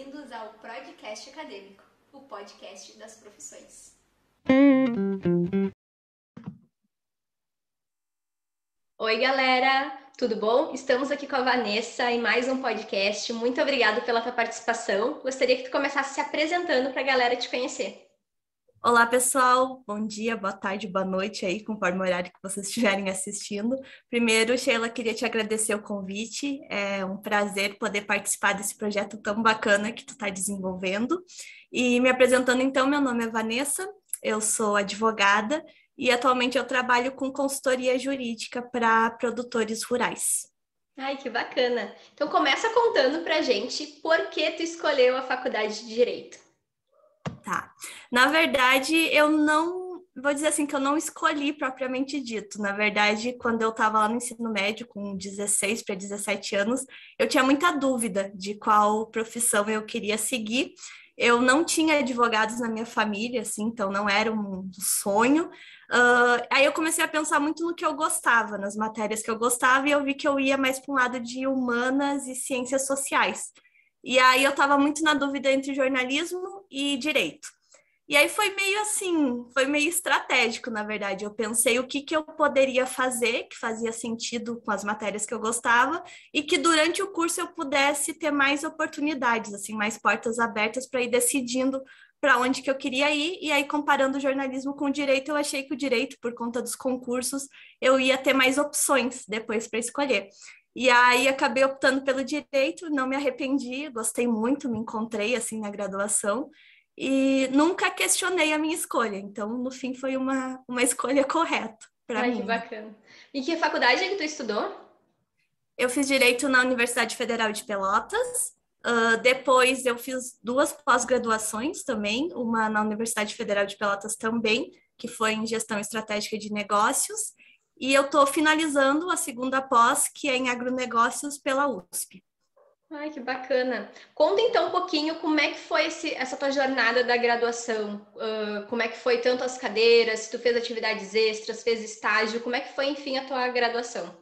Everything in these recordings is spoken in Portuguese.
bem-vindos ao Podcast Acadêmico, o podcast das profissões. Oi, galera! Tudo bom? Estamos aqui com a Vanessa em mais um podcast. Muito obrigada pela tua participação. Gostaria que tu começasse se apresentando para a galera te conhecer. Olá, pessoal. Bom dia, boa tarde, boa noite aí, conforme o horário que vocês estiverem assistindo. Primeiro, Sheila, queria te agradecer o convite. É um prazer poder participar desse projeto tão bacana que tu está desenvolvendo. E me apresentando, então, meu nome é Vanessa, eu sou advogada e atualmente eu trabalho com consultoria jurídica para produtores rurais. Ai, que bacana! Então começa contando pra gente por que tu escolheu a faculdade de Direito. Tá. Na verdade, eu não vou dizer assim que eu não escolhi propriamente dito. Na verdade, quando eu estava lá no ensino médio, com 16 para 17 anos, eu tinha muita dúvida de qual profissão eu queria seguir. Eu não tinha advogados na minha família, assim, então não era um sonho. Aí eu comecei a pensar muito no que eu gostava, nas matérias que eu gostava, e eu vi que eu ia mais para um lado de humanas e ciências sociais. E aí eu estava muito na dúvida entre jornalismo e direito. E aí foi meio assim, foi meio estratégico, na verdade. Eu pensei o que eu poderia fazer, que fazia sentido com as matérias que eu gostava, e que durante o curso eu pudesse ter mais oportunidades, assim, mais portas abertas para ir decidindo para onde que eu queria ir. E aí, comparando o jornalismo com o direito, eu achei que o direito, por conta dos concursos, eu ia ter mais opções depois para escolher. E aí acabei optando pelo direito, não me arrependi, gostei muito, me encontrei assim na graduação e nunca questionei a minha escolha. Então, no fim, foi uma escolha correta para Ai, que mim, né? bacana! E que faculdade é que tu estudou? Eu fiz direito na Universidade Federal de Pelotas. Depois eu fiz duas pós-graduações também, uma na Universidade Federal de Pelotas também, que foi em gestão estratégica de negócios, e eu estou finalizando a segunda pós, que é em agronegócios pela USP. Ai, que bacana! Conta então um pouquinho como é que foi essa tua jornada da graduação. Como é que foi tanto as cadeiras, se tu fez atividades extras, fez estágio, como é que foi, enfim, a tua graduação?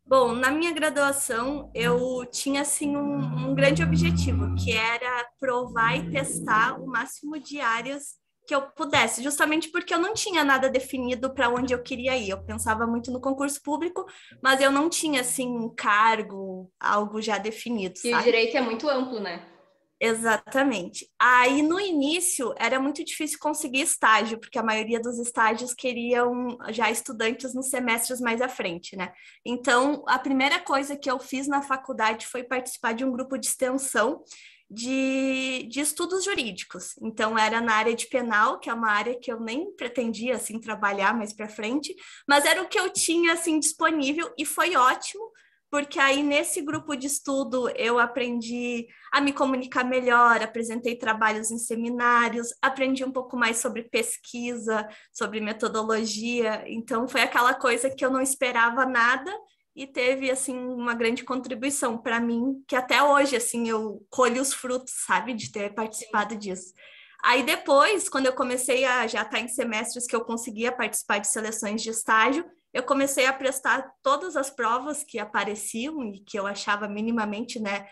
Bom, na minha graduação, eu tinha assim um grande objetivo, que era provar e testar o máximo de áreas que eu pudesse, justamente porque eu não tinha nada definido para onde eu queria ir. Eu pensava muito no concurso público, mas eu não tinha assim um cargo, algo já definido, E o sabe? direito é muito amplo, né? Exatamente. Aí no início era muito difícil conseguir estágio, porque a maioria dos estágios queriam já estudantes nos semestres mais à frente, né? Então, a primeira coisa que eu fiz na faculdade foi participar de um grupo de extensão de estudos jurídicos. Então, era na área de penal, que é uma área que eu nem pretendia assim trabalhar mais para frente, mas era o que eu tinha assim disponível e foi ótimo, porque aí nesse grupo de estudo eu aprendi a me comunicar melhor, apresentei trabalhos em seminários, aprendi um pouco mais sobre pesquisa, sobre metodologia, então foi aquela coisa que eu não esperava nada e teve assim uma grande contribuição para mim, que até hoje assim eu colho os frutos, sabe, de ter participado disso. Aí depois, quando eu comecei a já estar em semestres que eu conseguia participar de seleções de estágio, eu comecei a prestar todas as provas que apareciam e que eu achava minimamente, né,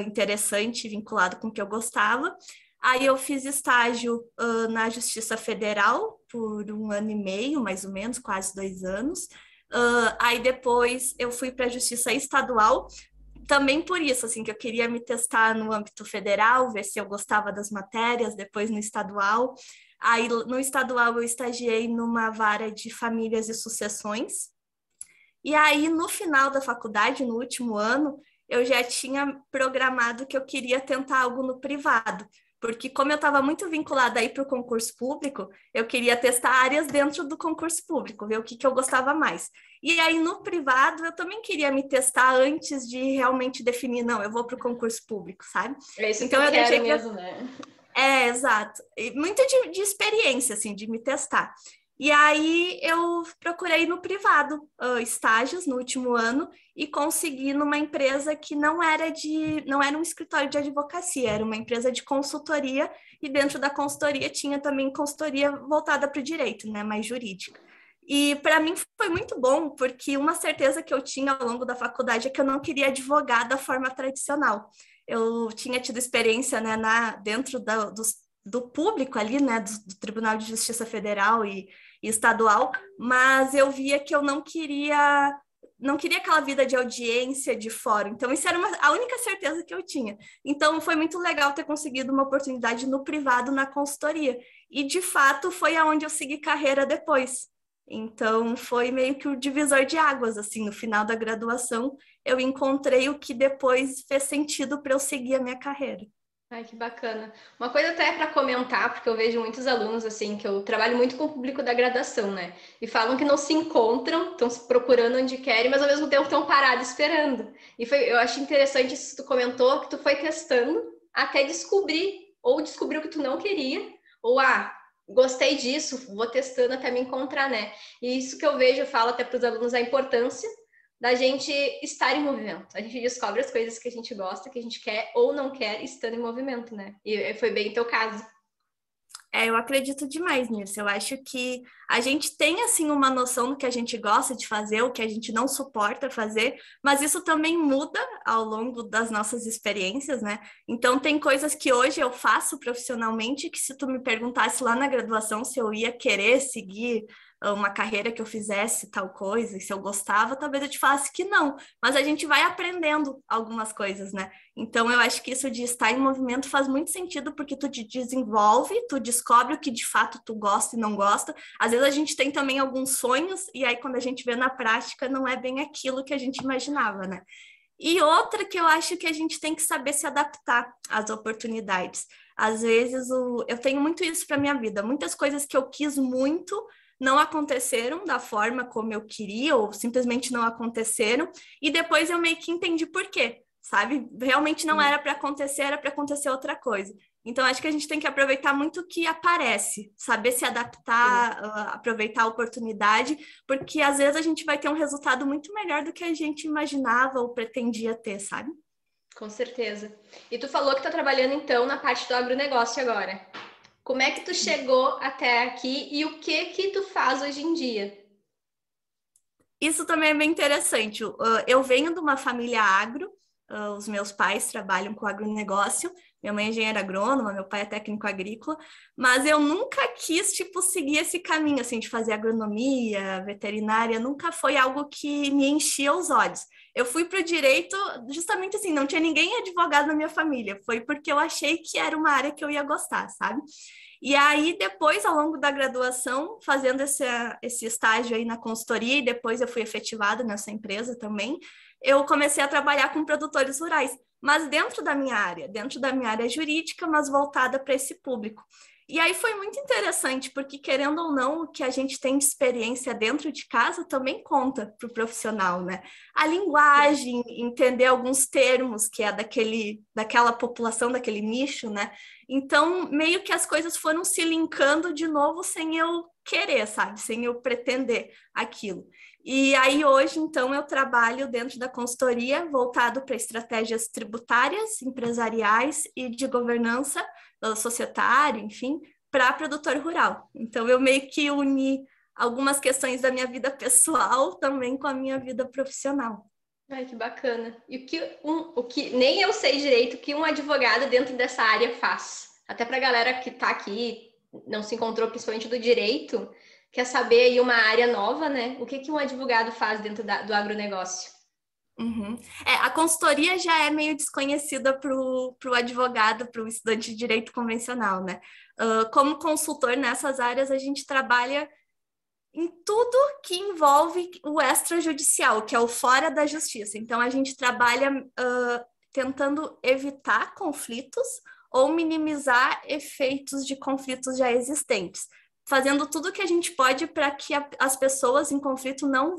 interessante, vinculado com o que eu gostava. Aí eu fiz estágio na Justiça Federal por 1 ano e meio, mais ou menos, quase 2 anos. Aí depois eu fui para a Justiça Estadual, também por isso, assim, que eu queria me testar no âmbito federal, ver se eu gostava das matérias, depois no estadual. Aí no estadual eu estagiei numa vara de famílias e sucessões. E aí, no final da faculdade, no último ano, eu já tinha programado que eu queria tentar algo no privado, porque como eu estava muito vinculada aí para o concurso público, eu queria testar áreas dentro do concurso público, ver o que eu gostava mais. E aí, no privado, eu também queria me testar antes de realmente definir, não, eu vou para o concurso público, sabe? É isso que Então, eu eu quero deixei para mesmo, né? exato. E muito de experiência, assim, de me testar. E aí eu procurei no privado, estágios no último ano e consegui numa empresa que não era um escritório de advocacia, era uma empresa de consultoria e dentro da consultoria tinha também consultoria voltada para o direito, né, mais jurídica. E para mim foi muito bom, porque uma certeza que eu tinha ao longo da faculdade é que eu não queria advogar da forma tradicional. eu tinha tido experiência, né, dentro do público ali, né, do Tribunal de Justiça Federal e estadual, mas eu via que eu não queria aquela vida de audiência de fora. Então, isso era a única certeza que eu tinha. Então, foi muito legal ter conseguido uma oportunidade no privado, na consultoria. E, de fato, foi aonde eu segui carreira depois. Então, foi meio que o divisor de águas, assim, no final da graduação, eu encontrei o que depois fez sentido para eu seguir a minha carreira. Ai, que bacana. Uma coisa até para comentar, porque eu vejo muitos alunos, assim, que eu trabalho muito com o público da graduação, né? E falam que não se encontram, estão se procurando onde querem, mas ao mesmo tempo estão parados esperando. E eu acho interessante isso que tu comentou, que tu foi testando até descobrir, ou descobriu o que tu não queria, ou, gostei disso, vou testando até me encontrar, né? E isso que eu vejo, eu falo até para os alunos a importância da gente estar em movimento. A gente descobre as coisas que a gente gosta, que a gente quer ou não quer, estando em movimento, né? E foi bem o teu caso. Eu acredito demais nisso. Eu acho que a gente tem, assim, uma noção do que a gente gosta de fazer, o que a gente não suporta fazer, mas isso também muda ao longo das nossas experiências, né? Então, tem coisas que hoje eu faço profissionalmente que se tu me perguntasse lá na graduação se eu ia querer seguir uma carreira que eu fizesse tal coisa, e se eu gostava, talvez eu te falasse que não, mas a gente vai aprendendo algumas coisas, né? Então, eu acho que isso de estar em movimento faz muito sentido, porque tu te desenvolve, tu descobre o que de fato tu gosta e não gosta. Às vezes a gente tem também alguns sonhos, e aí quando a gente vê na prática, não é bem aquilo que a gente imaginava, né? E outra que eu acho que a gente tem que saber se adaptar às oportunidades. Às vezes, eu tenho muito isso para minha vida. Muitas coisas que eu quis muito não aconteceram da forma como eu queria, ou simplesmente não aconteceram, e depois eu meio que entendi por quê, sabe? Realmente não era para acontecer, era para acontecer outra coisa. Então, acho que a gente tem que aproveitar muito o que aparece, saber se adaptar, aproveitar a oportunidade, porque às vezes a gente vai ter um resultado muito melhor do que a gente imaginava ou pretendia ter, sabe? Com certeza. E tu falou que tá trabalhando, então, na parte do agronegócio agora. Como é que tu chegou até aqui e o que tu faz hoje em dia? Isso também é bem interessante. Eu venho de uma família agro, os meus pais trabalham com agronegócio, minha mãe é engenheira agrônoma, meu pai é técnico agrícola, mas eu nunca quis, tipo, seguir esse caminho, assim, de fazer agronomia, veterinária, nunca foi algo que me enchia os olhos. Eu fui para o direito justamente assim, não tinha ninguém advogado na minha família, foi porque eu achei que era uma área que eu ia gostar, sabe? E aí, depois, ao longo da graduação, fazendo esse estágio aí na consultoria, e depois eu fui efetivada nessa empresa também, eu comecei a trabalhar com produtores rurais, mas dentro da minha área jurídica, mas voltada para esse público. E aí foi muito interessante, porque querendo ou não, o que a gente tem de experiência dentro de casa também conta para o profissional, né? A linguagem, entender alguns termos que é daquela população, daquele nicho, né? Então, meio que as coisas foram se linkando de novo sem eu querer, sabe? Sem eu pretender aquilo. E aí, hoje, então, eu trabalho dentro da consultoria voltado para estratégias tributárias, empresariais e de governança societária, enfim, para produtor rural. Então, eu meio que uni algumas questões da minha vida pessoal também com a minha vida profissional. Ai, que bacana. E o que nem eu sei direito o que um advogado dentro dessa área faz. Até para a galera que está aqui, não se encontrou principalmente do direito, quer saber aí uma área nova, né? O que um advogado faz dentro do agronegócio? Uhum. A consultoria já é meio desconhecida para o advogado, para o estudante de direito convencional, né? Como consultor nessas áreas, a gente trabalha em tudo que envolve o extrajudicial, que é o fora da justiça. Então, a gente trabalha tentando evitar conflitos ou minimizar efeitos de conflitos já existentes, fazendo tudo o que a gente pode para que as pessoas em conflito não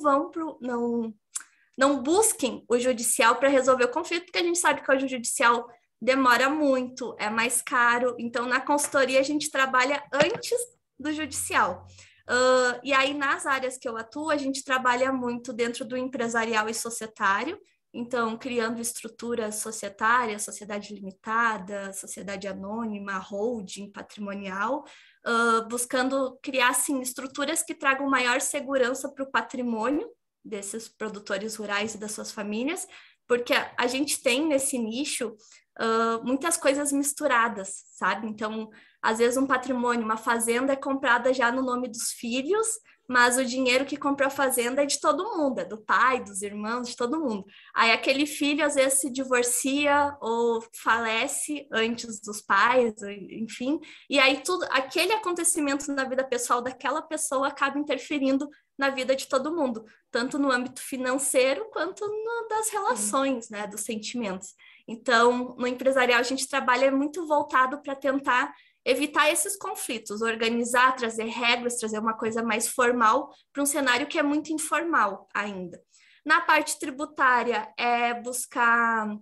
busquem o judicial para resolver o conflito, porque a gente sabe que o judicial demora muito, é mais caro. Então, na consultoria, a gente trabalha antes do judicial. E aí, nas áreas que eu atuo, a gente trabalha muito dentro do empresarial e societário, então, criando estruturas societárias, sociedade limitada, sociedade anônima, holding, patrimonial, buscando criar, assim, estruturas que tragam maior segurança para o patrimônio desses produtores rurais e das suas famílias, porque a gente tem nesse nicho muitas coisas misturadas, sabe? Então, às vezes um patrimônio, uma fazenda é comprada já no nome dos filhos, mas o dinheiro que comprou a fazenda é de todo mundo, é do pai, dos irmãos, de todo mundo. Aí aquele filho às vezes se divorcia ou falece antes dos pais, enfim, e aí tudo, aquele acontecimento na vida pessoal daquela pessoa acaba interferindo na vida de todo mundo, tanto no âmbito financeiro quanto no das relações, né, dos sentimentos. Então, no empresarial a gente trabalha muito voltado para tentar evitar esses conflitos, organizar, trazer regras, trazer uma coisa mais formal para um cenário que é muito informal ainda. Na parte tributária, é buscar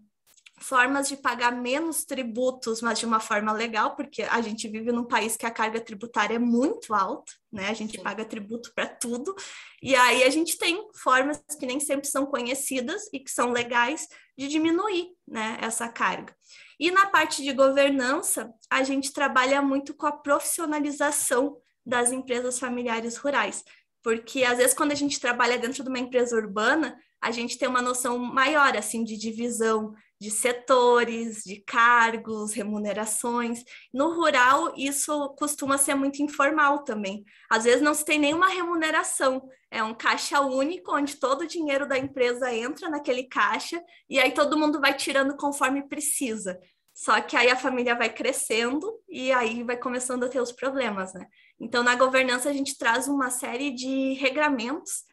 formas de pagar menos tributos, mas de uma forma legal, porque a gente vive num país que a carga tributária é muito alta, né? A gente paga tributo para tudo, e aí a gente tem formas que nem sempre são conhecidas e que são legais de diminuir, né, essa carga. E na parte de governança, a gente trabalha muito com a profissionalização das empresas familiares rurais, porque às vezes quando a gente trabalha dentro de uma empresa urbana, a gente tem uma noção maior, assim, de divisão de setores, de cargos, remunerações. No rural, isso costuma ser muito informal também. Às vezes não se tem nenhuma remuneração, é um caixa único, onde todo o dinheiro da empresa entra naquele caixa, e aí todo mundo vai tirando conforme precisa. Só que aí a família vai crescendo, e aí vai começando a ter os problemas, né? Então, na governança, a gente traz uma série de regramentos,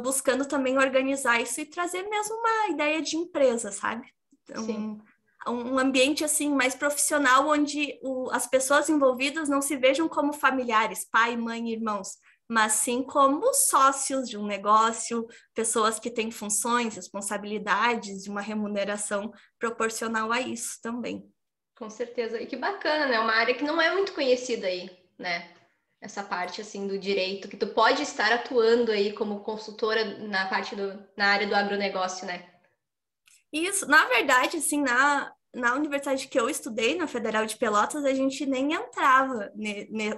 buscando também organizar isso e trazer mesmo uma ideia de empresa, sabe? Um ambiente assim mais profissional, onde as pessoas envolvidas não se vejam como familiares, pai, mãe, irmãos, mas sim como sócios de um negócio, pessoas que têm funções, responsabilidades, de uma remuneração proporcional a isso também. Com certeza. E que bacana, né? Uma área que não é muito conhecida aí, né? Essa parte, assim, do direito, que tu pode estar atuando aí como consultora na área do agronegócio, né? Isso, na verdade, assim, na universidade que eu estudei, na Federal de Pelotas, a gente nem entrava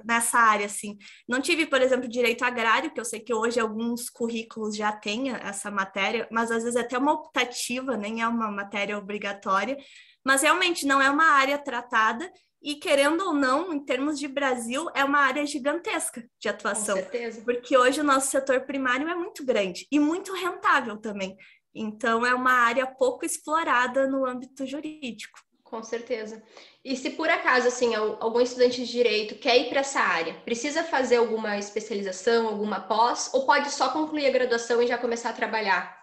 nessa área, assim. Não tive, por exemplo, direito agrário, que eu sei que hoje alguns currículos já têm essa matéria, mas às vezes é até uma optativa, nem é uma matéria obrigatória, mas realmente não é uma área tratada e, querendo ou não, em termos de Brasil, é uma área gigantesca de atuação. Com certeza. Porque hoje o nosso setor primário é muito grande e muito rentável também. Então, é uma área pouco explorada no âmbito jurídico. Com certeza. E se por acaso, assim, algum estudante de direito quer ir para essa área, precisa fazer alguma especialização, alguma pós, ou pode só concluir a graduação e já começar a trabalhar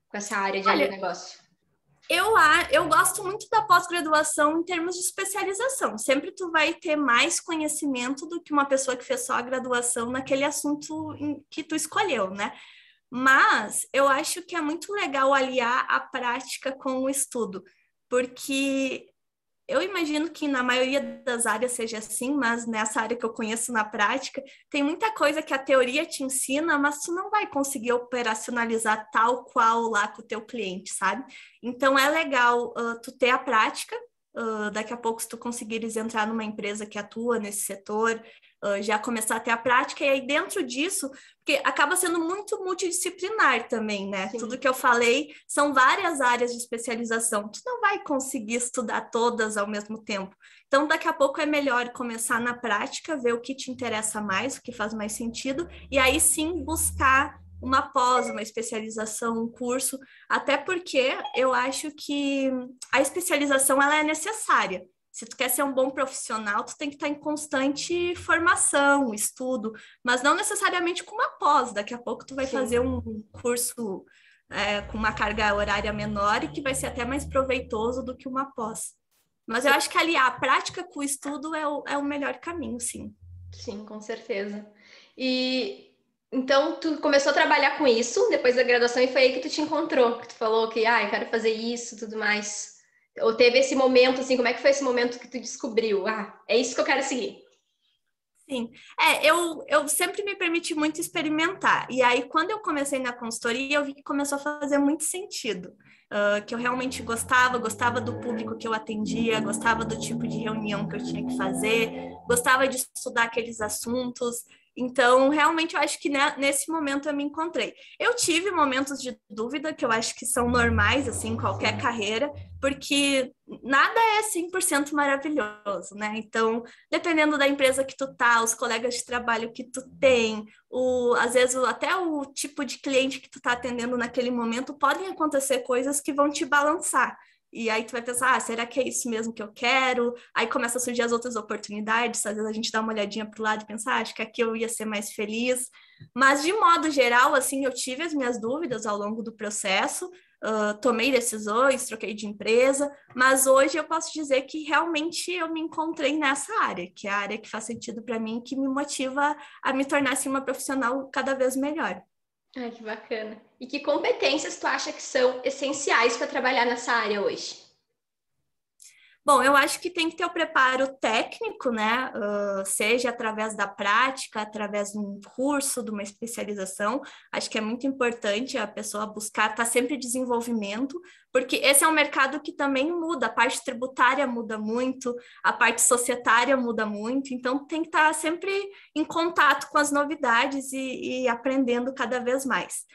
com essa área de agronegócio? Eu gosto muito da pós-graduação em termos de especialização. Sempre tu vai ter mais conhecimento do que uma pessoa que fez só a graduação naquele assunto que tu escolheu, né? Mas eu acho que é muito legal aliar a prática com o estudo, porque eu imagino que na maioria das áreas seja assim, mas nessa área que eu conheço na prática, tem muita coisa que a teoria te ensina, mas tu não vai conseguir operacionalizar tal qual lá com o teu cliente, sabe? Então é legal tu ter a prática, daqui a pouco se tu conseguires entrar numa empresa que atua nesse setor, já começar a ter a prática, e aí dentro disso, porque acaba sendo muito multidisciplinar também, né? Sim. Tudo que eu falei são várias áreas de especialização, tu não vai conseguir estudar todas ao mesmo tempo. Então, daqui a pouco é melhor começar na prática, ver o que te interessa mais, o que faz mais sentido, e aí sim buscar uma pós, uma especialização, um curso, até porque eu acho que a especialização ela é necessária. Se tu quer ser um bom profissional, tu tem que estar em constante formação, estudo, mas não necessariamente com uma pós. Daqui a pouco tu vai fazer um curso com uma carga horária menor e que vai ser até mais proveitoso do que uma pós. Mas eu acho que aliar a prática com o estudo é o melhor caminho, sim. Sim, com certeza. E então tu começou a trabalhar com isso depois da graduação e foi aí que tu te encontrou, que tu falou que eu quero fazer isso, tudo mais. Ou teve esse momento, assim, como é que foi esse momento que tu descobriu? É isso que eu quero seguir. Sim, eu sempre me permiti muito experimentar. E aí, quando eu comecei na consultoria, eu vi que começou a fazer muito sentido. Que eu realmente gostava do público que eu atendia, gostava do tipo de reunião que eu tinha que fazer, gostava de estudar aqueles assuntos. Então, realmente, eu acho que nesse momento eu me encontrei. Eu tive momentos de dúvida, que eu acho que são normais, assim, em qualquer carreira, porque nada é 100% maravilhoso, né? Então, dependendo da empresa que tu tá, os colegas de trabalho que tu tem, às vezes até o tipo de cliente que tu tá atendendo naquele momento, podem acontecer coisas que vão te balançar. E aí tu vai pensar, será que é isso mesmo que eu quero? Aí começa a surgir as outras oportunidades, às vezes a gente dá uma olhadinha pro lado e pensa, acho que aqui eu ia ser mais feliz. Mas de modo geral, assim, eu tive as minhas dúvidas ao longo do processo, tomei decisões, troquei de empresa, mas hoje eu posso dizer que realmente eu me encontrei nessa área, que é a área que faz sentido para mim, que me motiva a me tornar assim, uma profissional cada vez melhor. Ai, que bacana. E que competências tu acha que são essenciais para trabalhar nessa área hoje? Bom, eu acho que tem que ter o preparo técnico, né? Seja através da prática, através de um curso, de uma especialização. Acho que é muito importante a pessoa buscar estar sempre em desenvolvimento, porque esse é um mercado que também muda, a parte tributária muda muito, a parte societária muda muito, então tem que estar sempre em contato com as novidades e aprendendo cada vez mais.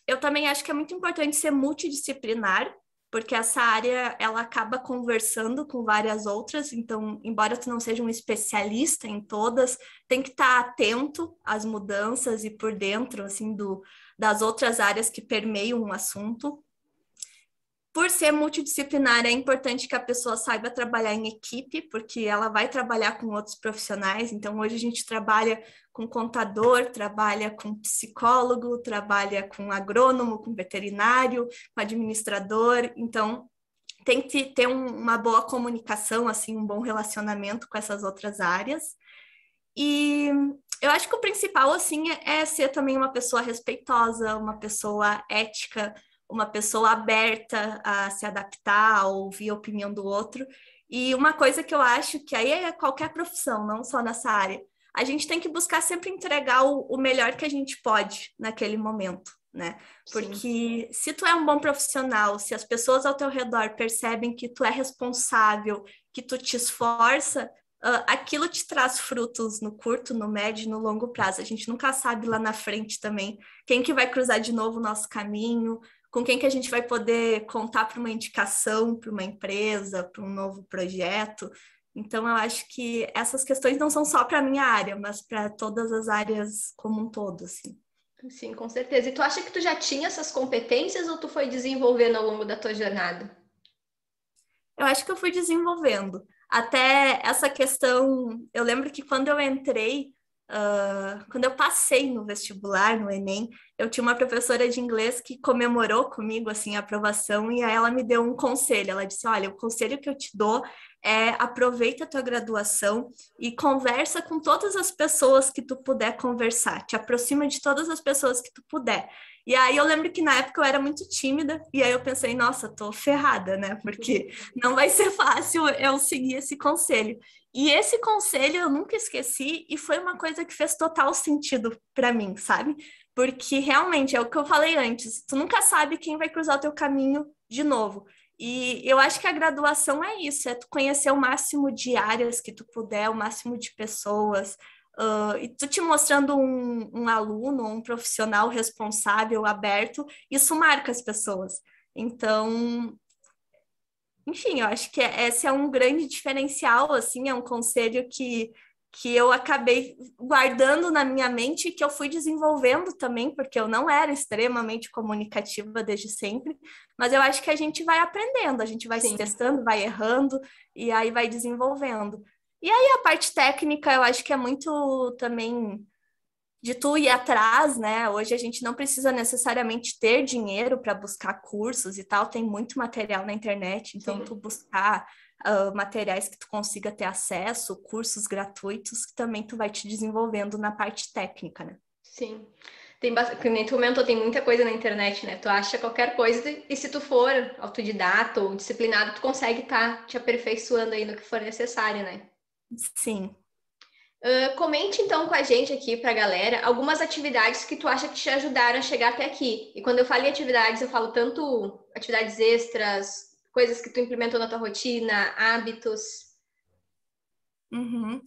Eu também acho que é muito importante ser multidisciplinar, porque essa área ela acaba conversando com várias outras, então, embora tu não seja um especialista em todas, tem que estar atento às mudanças e por dentro, assim, das outras áreas que permeiam um assunto. Por ser multidisciplinar, é importante que a pessoa saiba trabalhar em equipe, porque ela vai trabalhar com outros profissionais. Então, hoje a gente trabalha com contador, trabalha com psicólogo, trabalha com agrônomo, com veterinário, com administrador. Então, tem que ter uma boa comunicação, assim, um bom relacionamento com essas outras áreas. E eu acho que o principal, assim, é ser também uma pessoa respeitosa, uma pessoa ética, uma pessoa aberta a se adaptar, a ouvir a opinião do outro. E uma coisa que eu acho que aí é qualquer profissão, não só nessa área, a gente tem que buscar sempre entregar o melhor que a gente pode naquele momento, né? Porque se tu é um bom profissional, se as pessoas ao teu redor percebem que tu é responsável, que tu te esforça, aquilo te traz frutos no curto, no médio e no longo prazo. A gente nunca sabe lá na frente também quem que vai cruzar de novo o nosso caminho, com quem que a gente vai poder contar para uma indicação, para uma empresa, para um novo projeto. Então, eu acho que essas questões não são só para a minha área, mas para todas as áreas como um todo, assim. Sim, com certeza. E tu acha que tu já tinha essas competências ou tu foi desenvolvendo ao longo da tua jornada? Eu acho que eu fui desenvolvendo. Até essa questão, eu lembro que quando eu entrei, quando eu passei no vestibular, no Enem, eu tinha uma professora de inglês que comemorou comigo, assim, a aprovação, e aí ela me deu um conselho. Ela disse, olha, o conselho que eu te dou é aproveita a tua graduação e conversa com todas as pessoas que tu puder conversar. Te aproxima de todas as pessoas que tu puder. E aí eu lembro que na época eu era muito tímida, e aí eu pensei, nossa, tô ferrada, né? Porque não vai ser fácil eu seguir esse conselho. E esse conselho eu nunca esqueci e foi uma coisa que fez total sentido para mim, sabe? Porque realmente é o que eu falei antes, tu nunca sabe quem vai cruzar o teu caminho de novo. E eu acho que a graduação é isso, é tu conhecer o máximo de áreas que tu puder, o máximo de pessoas, e tu te mostrando um aluno, um profissional responsável, aberto, isso marca as pessoas. Então, enfim, eu acho que esse é um grande diferencial, assim, é um conselho que eu acabei guardando na minha mente e que eu fui desenvolvendo também, porque eu não era extremamente comunicativa desde sempre, mas eu acho que a gente vai aprendendo, a gente vai se Sim. testando, vai errando e aí vai desenvolvendo. E aí a parte técnica, eu acho que é muito também de tu ir atrás, né? Hoje a gente não precisa necessariamente ter dinheiro para buscar cursos e tal, tem muito material na internet, então Sim. tu buscar materiais que tu consiga ter acesso, cursos gratuitos, que também tu vai te desenvolvendo na parte técnica, né? Sim. Que nem tu comentou, tem muita coisa na internet, né? Tu acha qualquer coisa e se tu for autodidata ou disciplinado, tu consegue estar te aperfeiçoando aí no que for necessário, né? Sim. Comente então com a gente aqui pra galera algumas atividades que tu acha que te ajudaram a chegar até aqui. E quando eu falo em atividades, eu falo tanto atividades extras, coisas que tu implementou na tua rotina, hábitos. Uhum.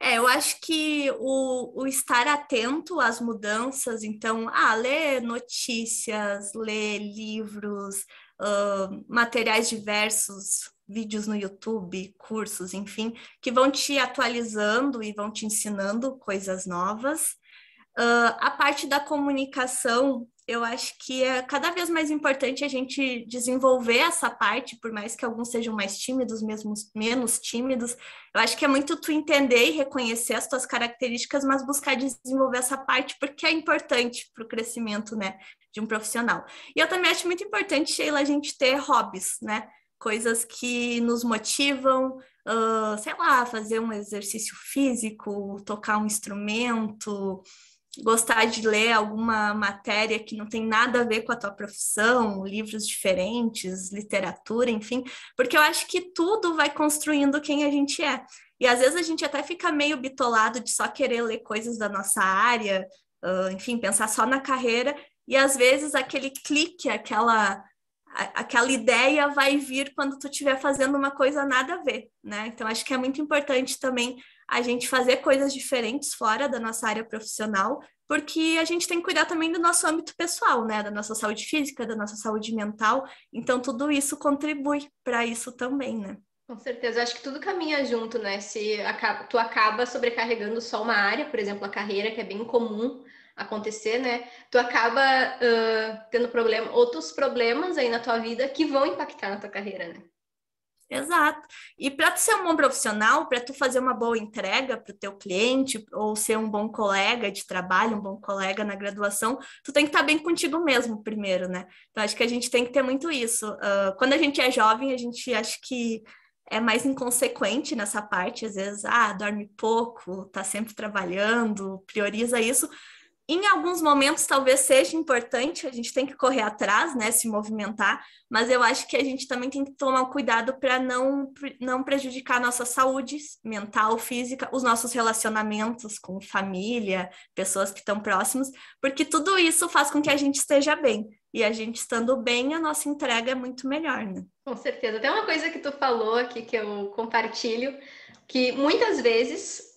Eu acho que o estar atento às mudanças, então, ler notícias, ler livros, materiais diversos, vídeos no YouTube, cursos, enfim, que vão te atualizando e vão te ensinando coisas novas. A parte da comunicação, eu acho que é cada vez mais importante a gente desenvolver essa parte, por mais que alguns sejam mais tímidos, mesmo menos tímidos. Eu acho que é muito tu entender e reconhecer as tuas características, mas buscar desenvolver essa parte porque é importante para o crescimento, né, de um profissional. E eu também acho muito importante, Sheila, a gente ter hobbies, né? Coisas que nos motivam, sei lá, fazer um exercício físico, tocar um instrumento, gostar de ler alguma matéria que não tem nada a ver com a tua profissão, livros diferentes, literatura, enfim, porque eu acho que tudo vai construindo quem a gente é. E às vezes a gente até fica meio bitolado de só querer ler coisas da nossa área, enfim, pensar só na carreira, e às vezes aquele clique, aquela ideia vai vir quando tu estiver fazendo uma coisa nada a ver, né? Então, acho que é muito importante também a gente fazer coisas diferentes fora da nossa área profissional, porque a gente tem que cuidar também do nosso âmbito pessoal, né? Da nossa saúde física, da nossa saúde mental. Então, tudo isso contribui para isso também, né? Com certeza, eu acho que tudo caminha junto, né? Se tu acaba sobrecarregando só uma área, por exemplo, a carreira, que é bem comum acontecer, né? Tu acaba tendo outros problemas aí na tua vida que vão impactar na tua carreira, né? Exato. E para tu ser um bom profissional, para tu fazer uma boa entrega para o teu cliente, ou ser um bom colega de trabalho, um bom colega na graduação, tu tem que estar bem contigo mesmo primeiro, né? Então, acho que a gente tem que ter muito isso. Quando a gente é jovem, a gente acha que é mais inconsequente nessa parte, às vezes, dorme pouco, tá sempre trabalhando, prioriza isso. Em alguns momentos, talvez seja importante, a gente tem que correr atrás, né, se movimentar, mas eu acho que a gente também tem que tomar cuidado para não prejudicar a nossa saúde mental, física, os nossos relacionamentos com família, pessoas que estão próximas, porque tudo isso faz com que a gente esteja bem. E a gente estando bem, a nossa entrega é muito melhor, né? Com certeza. Tem uma coisa que tu falou aqui que eu compartilho, que muitas vezes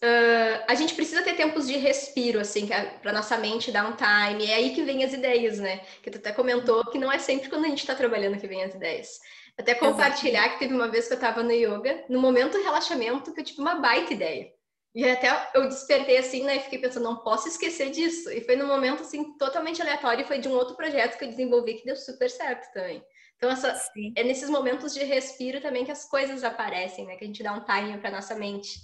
a gente precisa ter tempos de respiro, assim, para nossa mente dar um time. É aí que vem as ideias, né? Que tu até comentou que não é sempre quando a gente está trabalhando que vem as ideias. Até compartilhar que teve uma vez que eu estava no yoga, no momento do relaxamento, que eu tive uma baita ideia. E até eu despertei assim, né? E fiquei pensando, não posso esquecer disso. E foi num momento, assim, totalmente aleatório. E foi de um outro projeto que eu desenvolvi que deu super certo também. Então, é nesses momentos de respiro também que as coisas aparecem, né? Que a gente dá um time para nossa mente.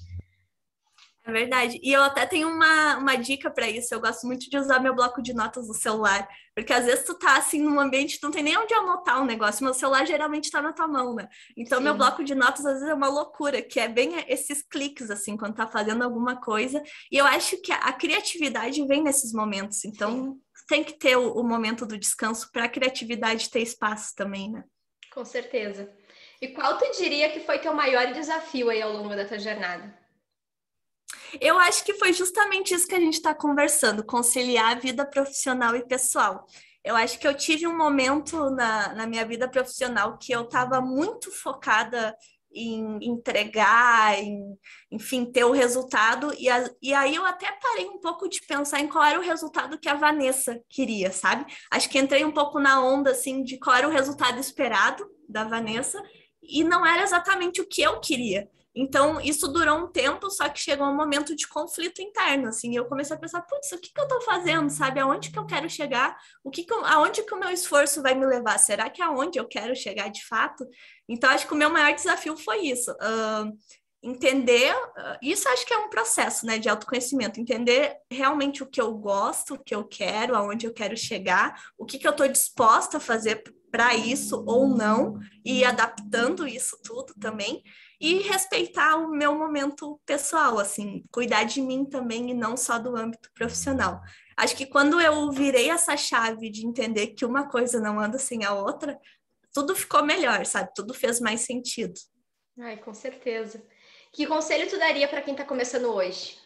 É verdade. E eu até tenho uma dica para isso. Eu gosto muito de usar meu bloco de notas no celular. Porque às vezes tu tá assim num ambiente que não tem nem onde anotar um negócio. Meu celular geralmente tá na tua mão, né? Então, meu bloco de notas às vezes é uma loucura, que é bem esses cliques, assim, quando tá fazendo alguma coisa. E eu acho que a criatividade vem nesses momentos. Então, tem que ter o momento do descanso para a criatividade ter espaço também, né? Com certeza. E qual tu diria que foi teu maior desafio aí ao longo da tua jornada? Eu acho que foi justamente isso que a gente está conversando, conciliar a vida profissional e pessoal. Eu acho que eu tive um momento na minha vida profissional que eu estava muito focada em entregar, enfim, ter o resultado, e aí eu até parei um pouco de pensar em qual era o resultado que a Vanessa queria, sabe? Acho que entrei um pouco na onda, assim, de qual era o resultado esperado da Vanessa, e não era exatamente o que eu queria. Então, isso durou um tempo, só que chegou um momento de conflito interno, assim, e eu comecei a pensar, putz, o que que eu tô fazendo, sabe? Aonde que eu quero chegar? Aonde que o meu esforço vai me levar? Será que é aonde eu quero chegar de fato? Então, acho que o meu maior desafio foi isso, entender, isso acho que é um processo, né, de autoconhecimento, entender realmente o que eu gosto, o que eu quero, aonde eu quero chegar, o que que eu tô disposta a fazer para isso ou não, e ir adaptando isso tudo também, e respeitar o meu momento pessoal, assim, cuidar de mim também e não só do âmbito profissional. Acho que quando eu virei essa chave de entender que uma coisa não anda sem a outra, tudo ficou melhor, sabe? Tudo fez mais sentido. Ai, com certeza. Que conselho tu daria para quem está começando hoje?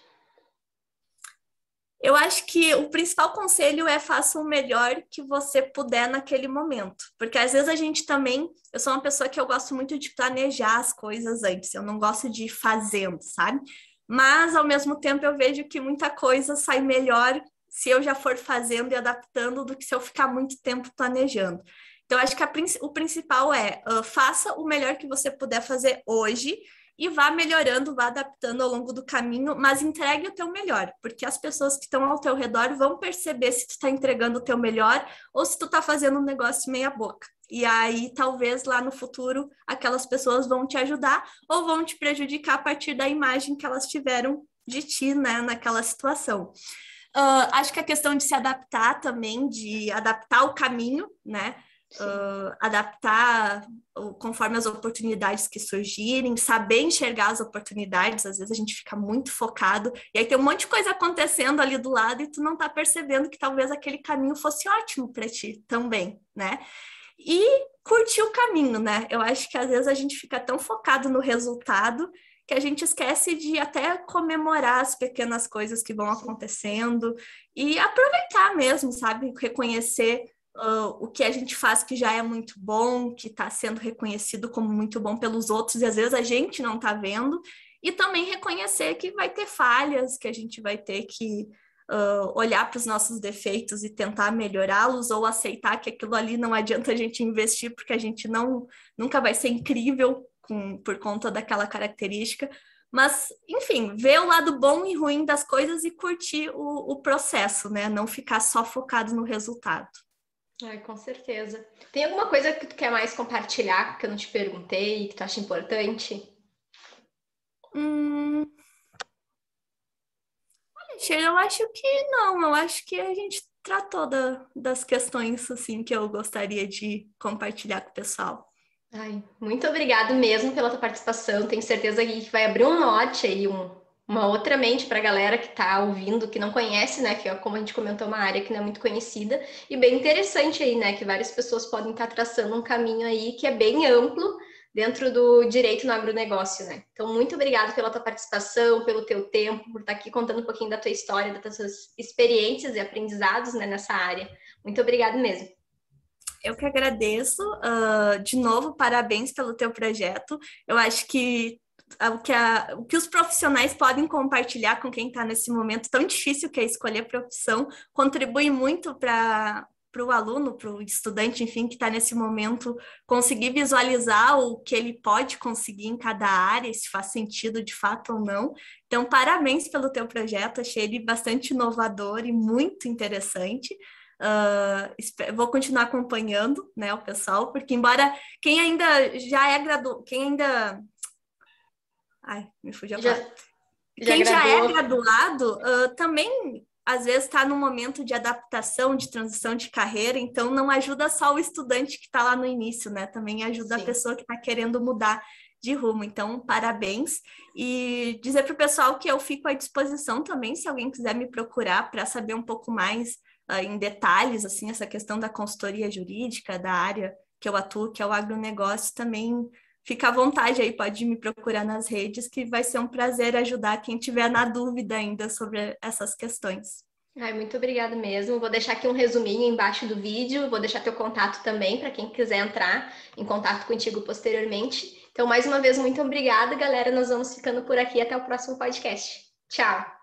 Eu acho que o principal conselho é faça o melhor que você puder naquele momento. Porque às vezes a gente também... Eu sou uma pessoa que eu gosto muito de planejar as coisas antes. Eu não gosto de ir fazendo, sabe? Mas, ao mesmo tempo, eu vejo que muita coisa sai melhor se eu já for fazendo e adaptando do que se eu ficar muito tempo planejando. Então, acho que o principal é faça o melhor que você puder fazer hoje e vá melhorando, vá adaptando ao longo do caminho, mas entregue o teu melhor, porque as pessoas que estão ao teu redor vão perceber se tu está entregando o teu melhor ou se tu está fazendo um negócio meia boca. E aí, talvez lá no futuro, aquelas pessoas vão te ajudar ou vão te prejudicar a partir da imagem que elas tiveram de ti, né, naquela situação. Acho que a questão de se adaptar também, de adaptar o caminho, né? Adaptar conforme as oportunidades que surgirem, saber enxergar as oportunidades. Às vezes a gente fica muito focado e aí tem um monte de coisa acontecendo ali do lado e tu não tá percebendo que talvez aquele caminho fosse ótimo para ti também, né? E curtir o caminho, né? Eu acho que às vezes a gente fica tão focado no resultado que a gente esquece de até comemorar as pequenas coisas que vão acontecendo e aproveitar mesmo, sabe? Reconhecer o que a gente faz que já é muito bom, que está sendo reconhecido como muito bom pelos outros, e às vezes a gente não está vendo, e também reconhecer que vai ter falhas, que a gente vai ter que olhar para os nossos defeitos e tentar melhorá-los, ou aceitar que aquilo ali não adianta a gente investir, porque a gente nunca vai ser incrível por conta daquela característica. Mas, enfim, ver o lado bom e ruim das coisas e curtir o processo, né? Não ficar só focado no resultado. Ai, com certeza. Tem alguma coisa que tu quer mais compartilhar, que eu não te perguntei, que tu acha importante? Olha, eu acho que não. Eu acho que a gente tratou das questões, assim, que eu gostaria de compartilhar com o pessoal. Ai, muito obrigado mesmo pela tua participação. Tenho certeza que vai abrir um norte aí, uma outra mente para a galera que está ouvindo, que não conhece, né? Que, como a gente comentou, é uma área que não é muito conhecida e bem interessante aí, né? Que várias pessoas podem estar traçando um caminho aí que é bem amplo dentro do direito no agronegócio, né? Então, muito obrigado pela tua participação, pelo teu tempo, por estar aqui contando um pouquinho da tua história, das tuas experiências e aprendizados, né, nessa área. Muito obrigado mesmo. Eu que agradeço. De novo, parabéns pelo teu projeto. Eu acho que o que os profissionais podem compartilhar com quem está nesse momento tão difícil que é escolher profissão, contribui muito para o aluno, para o estudante, enfim, que está nesse momento, conseguir visualizar o que ele pode conseguir em cada área, se faz sentido de fato ou não. Então, parabéns pelo teu projeto, achei ele bastante inovador e muito interessante. Vou continuar acompanhando, né, o pessoal, porque embora quem ainda já é graduado, quem ainda... Ai, me fugiu a palavra. Quem já é graduado também, às vezes, está num momento de adaptação, de transição de carreira, então não ajuda só o estudante que está lá no início, né? Também ajuda Sim. a pessoa que está querendo mudar de rumo. Então, parabéns. E dizer para o pessoal que eu fico à disposição também, se alguém quiser me procurar para saber um pouco mais em detalhes, assim, essa questão da consultoria jurídica, da área que eu atuo, que é o agronegócio, também fica à vontade aí, pode me procurar nas redes, que vai ser um prazer ajudar quem tiver na dúvida ainda sobre essas questões. Ai, muito obrigada mesmo. Vou deixar aqui um resuminho embaixo do vídeo, vou deixar teu contato também para quem quiser entrar em contato contigo posteriormente. Então, mais uma vez, muito obrigada, galera. Nós vamos ficando por aqui. Até o próximo podcast. Tchau!